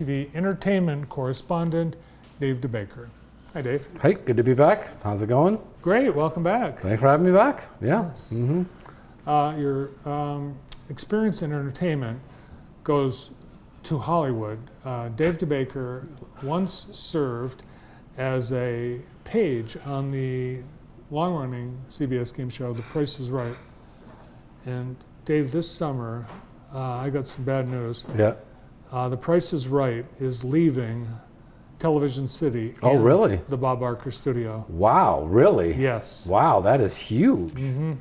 TV entertainment correspondent, Dave DeBaker. Hi, Dave. Hey, good to be back. How's it going? Great, welcome back. Thanks for having me back. Yeah. Yes. Your experience in entertainment goes to Hollywood. Dave DeBaker once served as a page on the long-running CBS game show, The Price is Right. And Dave, this summer, I got some bad news. Yeah. The Price is Right is leaving Television City. Oh, and really? The Bob Barker studio. Wow, really? Yes. Wow, that is huge. Mm-hmm.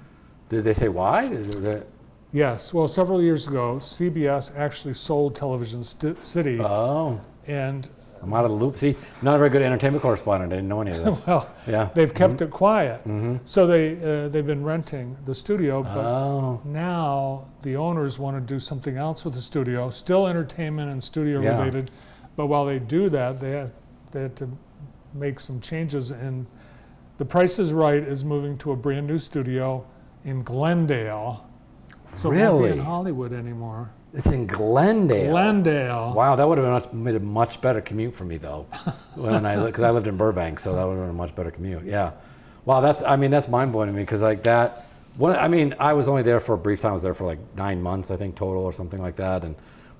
Did they say why? Yes. Well, several years ago, CBS actually sold Television City. Oh. And I'm out of the loop. See, I'm not a very good entertainment correspondent. I didn't know any of this. well, Yeah. they've kept it quiet. Mm-hmm. So they've been renting the studio, but Oh. now the owners want to do something else with the studio, still entertainment and studio Yeah. related. But while they do that, they had to make some changes. And The Price is Right is moving to a brand new studio in Glendale. So it won't be in Hollywood anymore. It's in Glendale. Glendale. Wow, that would have made a much better commute for me though, because I lived in Burbank, so that would have been a much better commute. Yeah, wow, that's mind blowing to me because like that. I was only there for a brief time. I was there for like 9 months, I think total, or something like that.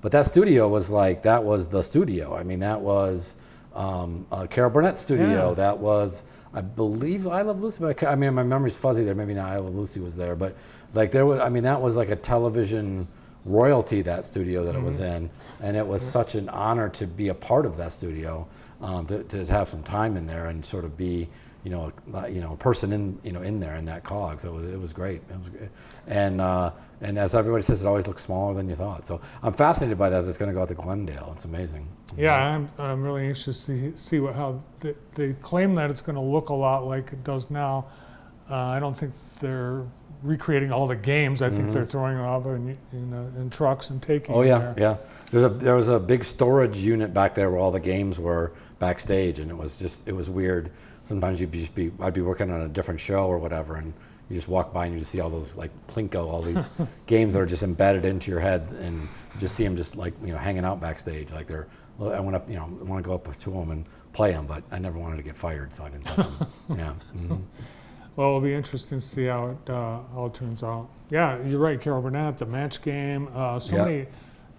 But that studio was that was the studio. I mean, that was Carol Burnett's studio. Yeah. That was, I believe, I Love Lucy. But my memory's fuzzy there. Maybe not I Love Lucy was there, but like there was. That was like a television royalty, that studio that it was in, and it was such an honor to be a part of that studio, to have some time in there and sort of be a person in there in that cog. So it was great. It was great. And as everybody says, it always looks smaller than you thought. So I'm fascinated by that. It's going to go out to Glendale. It's amazing. Yeah, I'm really anxious to see how they claim that it's going to look a lot like it does now. I don't think they're recreating all the games. I think they're throwing them up in trucks and taking them there. Yeah. There was a big storage unit back there where all the games were backstage, and it was weird. Sometimes I'd be working on a different show or whatever, and you just walk by and you just see all those like Plinko, all these games that are just embedded into your head, and you just see them just like hanging out backstage. Like I want to go up to them and play them, but I never wanted to get fired, so I didn't touch them. Yeah. Mm-hmm. Well, it'll be interesting to see how it turns out. Yeah, you're right, Carol Burnett, The Match Game, many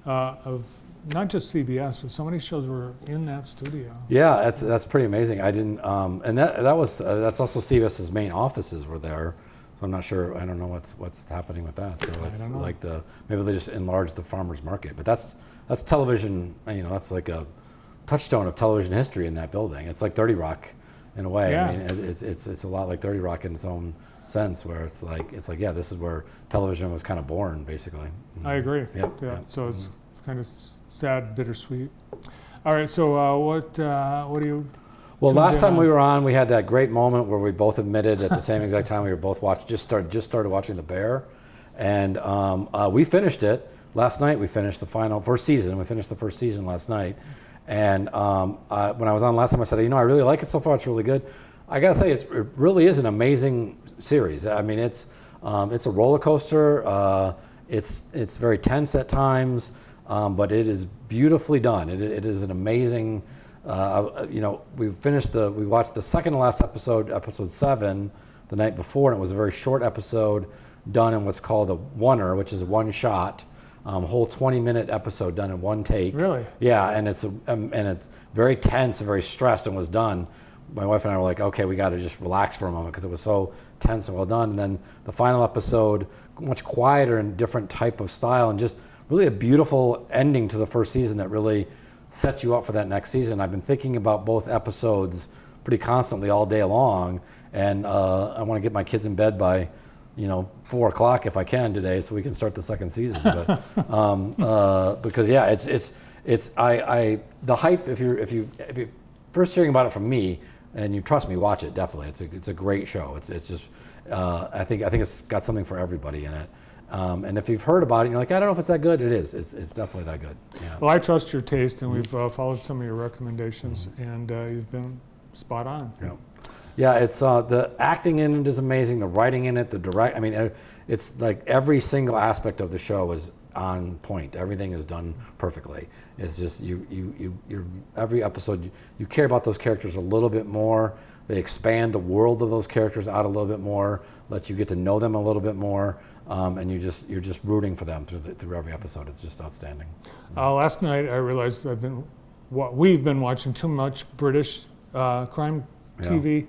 of not just CBS, but so many shows were in that studio. Yeah, that's pretty amazing. I didn't, and that's also CBS's main offices were there. So I'm not sure. I don't know what's happening with that. So it's like maybe they just enlarged the farmers market. But that's television. That's like a touchstone of television history in that building. It's like 30 Rock. In a way, yeah. It's a lot like 30 Rock in its own sense, where it's like yeah, this is where television was kind of born, basically. I agree. Yep. So it's kind of sad, bittersweet. All right. So what do you? Well, last time we were on, we had that great moment where we both admitted at the same exact time we were both just started watching The Bear, and we finished it last night. We finished the first season. We finished the first season last night. And when I was on last time, I said, I really like it so far. It's really good. I gotta say, it really is an amazing series. It's a roller coaster. It's very tense at times, but it is beautifully done. It is an amazing. We watched the second to last episode 7, the night before, and it was a very short episode done in what's called a oneer, which is one shot. Whole 20-minute episode done in one take. Really? Yeah, and it's very tense and very stressed, and was done. My wife and I were like, okay, we got to just relax for a moment because it was so tense and well done. And then the final episode, much quieter and different type of style, and just really a beautiful ending to the first season that really sets you up for that next season. I've been thinking about both episodes pretty constantly all day long, and I want to get my kids in bed by 4 o'clock if I can today, so we can start the second season. But because the hype. If you're first hearing about it from me, and you trust me, watch it definitely. It's a great show. It's just I think it's got something for everybody in it. And if you've heard about it, you're like, I don't know if it's that good. It is. It's definitely that good. Yeah. Well, I trust your taste, and we've followed some of your recommendations, and you've been spot on. Yeah. Yeah, it's the acting in it is amazing. The writing in it, the direct. It's like every single aspect of the show was on point. Everything is done perfectly. It's just you're every episode you care about those characters a little bit more. They expand the world of those characters out a little bit more, let you get to know them a little bit more, and you're just rooting for them through every episode. It's just outstanding. Last night I realized we've been watching too much British crime TV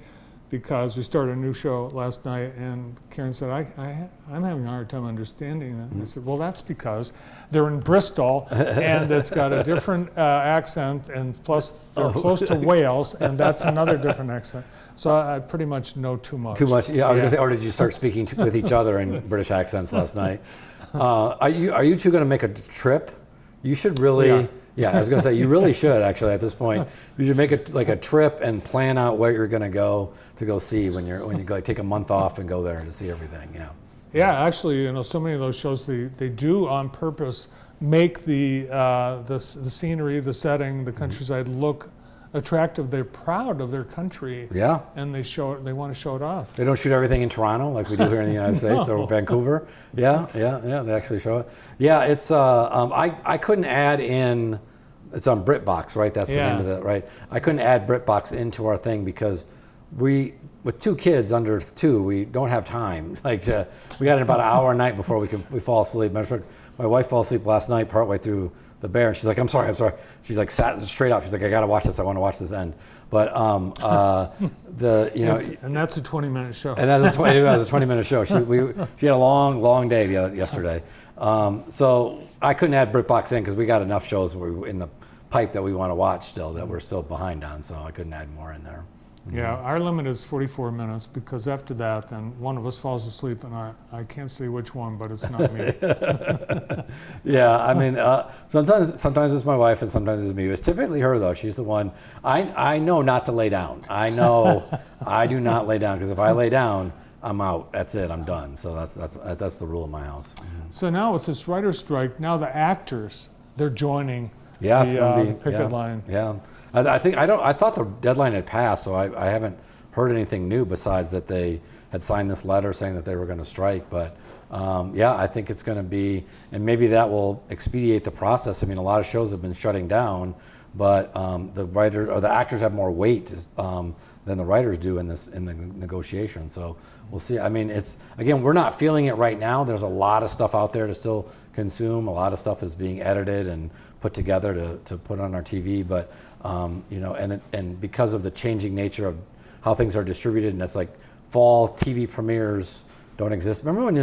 because we started a new show last night, and Karen said, I'm having a hard time understanding that. And I said, well, that's because they're in Bristol, and it's got a different accent, and plus they're close to Wales, and that's another different accent. So I pretty much know too much. Too much, yeah. I was going to say, or did you start speaking with each other in British accents last night? Are you two going to make a trip? You should really... Yeah, I was going to say, you really should, actually, at this point. You should make a trip and plan out where you're going to go see when you like, take a month off and go there to see everything, yeah. Yeah, actually, so many of those shows, they do on purpose make the scenery, the setting, the countryside look attractive. They're proud of their country. Yeah. And they want to show it off. They don't shoot everything in Toronto like we do here in the United States or Vancouver. Yeah, they actually show it. Yeah, it's I couldn't add in, it's on BritBox, right? That's the name of it, right? I couldn't add BritBox into our thing because with 2 kids under 2, we don't have time. We got in about an hour a night before we fall asleep. Matter of fact, my wife fell asleep last night partway through The Bear, and she's like, I'm sorry. She's like sat straight up. She's like, I gotta watch this. I want to watch this end. But and that's a 20-minute show. And it was a 20-minute show. She had a long day yesterday. So I couldn't add BritBox in because we got enough shows in the pipe that we want to watch still that we're still behind on. So I couldn't add more in there. Yeah, our limit is 44 minutes because after that, then one of us falls asleep, and I can't say which one, but it's not me. Yeah, I mean, sometimes it's my wife and sometimes it's me. It's typically her though. She's the one. I know not to lay down. I know I do not lay down because if I lay down, I'm out. That's it. I'm done. So that's the rule in my house. So now with this writer's strike, now the actors they're joining it's gonna be, picket line. Yeah. I thought the deadline had passed, so I haven't heard anything new besides that they had signed this letter saying that they were going to strike. But I think it's going to be, and maybe that will expedite the process. I mean, a lot of shows have been shutting down, but the actors have more weight than the writers do in the negotiation. So we'll see. I mean, we're not feeling it right now. There's a lot of stuff out there to still consume. A lot of stuff is being edited and put together to put on our TV, but and because of the changing nature of how things are distributed, and it's like fall TV premieres don't exist. Remember when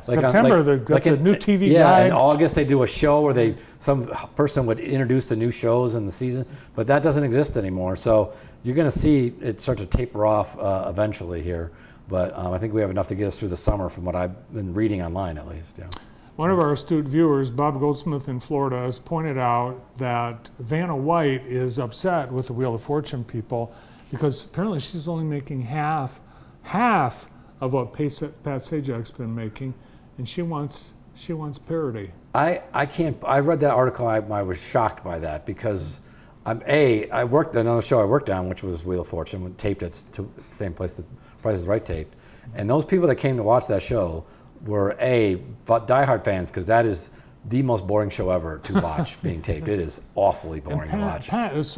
September the new TV guide. In August they do a show where some person would introduce the new shows in the season, but that doesn't exist anymore. So you're going to see it start to taper off eventually here. But I think we have enough to get us through the summer from what I've been reading online at least. Yeah. One of our astute viewers, Bob Goldsmith in Florida, has pointed out that Vanna White is upset with the Wheel of Fortune people because apparently she's only making half of what Pat Sajak's been making, and she wants parity. I read that article. I was shocked by that because I worked another show I worked on, which was Wheel of Fortune, taped at the same place that Price is Right taped, and those people that came to watch that show were diehard fans because that is the most boring show ever to watch being taped. It is awfully boring to watch. Pat is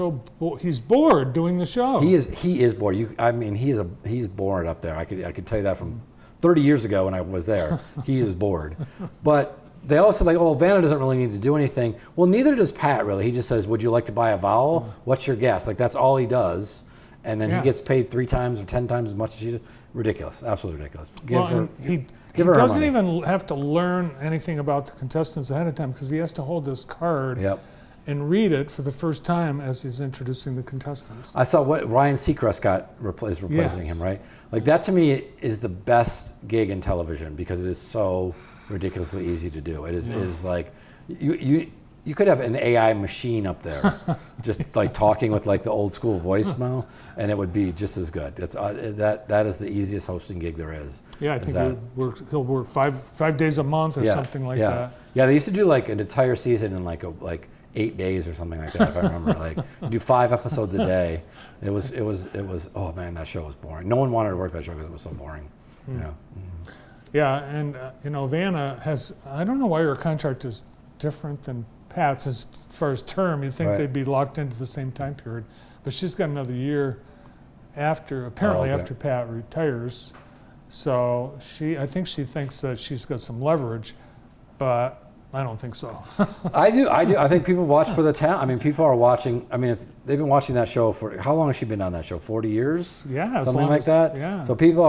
he's bored doing the show. He is bored. He's bored up there. I could tell you that from 30 years ago when I was there. He is bored. But they all said Vanna doesn't really need to do anything. Well, neither does Pat really. He just says, would you like to buy a vowel? What's your guess? That's all he does. And then he gets paid 3 times or 10 times as much as she does. Ridiculous. Absolutely ridiculous. He doesn't even have to learn anything about the contestants ahead of time because he has to hold this card and read it for the first time as he's introducing the contestants. I saw what Ryan Seacrest is replacing him, right? That to me is the best gig in television because it is so ridiculously easy to do. It is like you could have an AI machine up there, just talking with the old school voicemail, and it would be just as good. That is the easiest hosting gig there is. Yeah, I think he'll work five days a month or something like that. Yeah, they used to do an entire season in 8 days or something like that. If I remember, you do 5 episodes a day. It was. Oh man, that show was boring. No one wanted to work that show because it was so boring. Yeah. Yeah, and Vanna has, I don't know why her contract is different than Pat's as far as term. You'd think Right. they'd be locked into the same time period. But she's got another year apparently okay. after Pat retires. So I think she thinks that she's got some leverage, but I don't think so. I do. I think people watch for the talent. I mean, people are watching. I mean, if they've been watching that show for how long has she been on that show? 40 years? Yeah, as something long like as- that. yeah. So people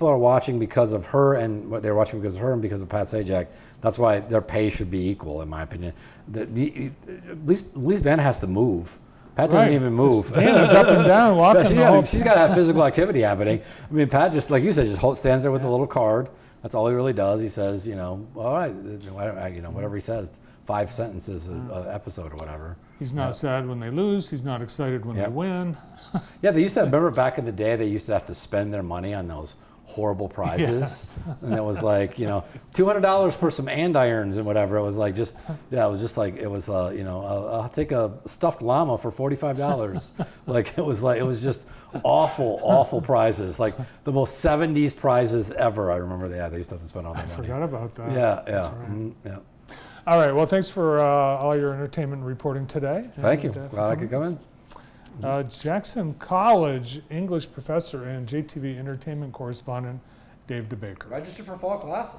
are watching because of her, and they're watching because of her and because of Pat Sajak. That's why their pay should be equal, in my opinion. At least Vanna has to move. Pat doesn't Right. even move. Vanna's up and down walking. she's the whole got to have physical activity happening. I mean, Pat just like you said, stands there with a little card. That's all he really does. He says, all right, whatever he says, 5 sentences an episode or whatever. He's not sad when they lose. He's not excited when Yep. they win. Yeah, they used to remember back in the day. They used to have to spend their money on those horrible prizes, Yes. and it was like $200 for some andirons and whatever. It was like I'll take a stuffed llama for $45. Like it was just awful prizes, like the most 70s prizes ever. I remember they used to have to spend all that I money. forgot about that. Yeah, That's yeah, right. yeah. All right. Well, thanks for all your entertainment reporting today. Thank you. And, for Glad I coming. could come in. Jackson College English professor and JTV entertainment correspondent Dave DeBaker. Register for fall classes.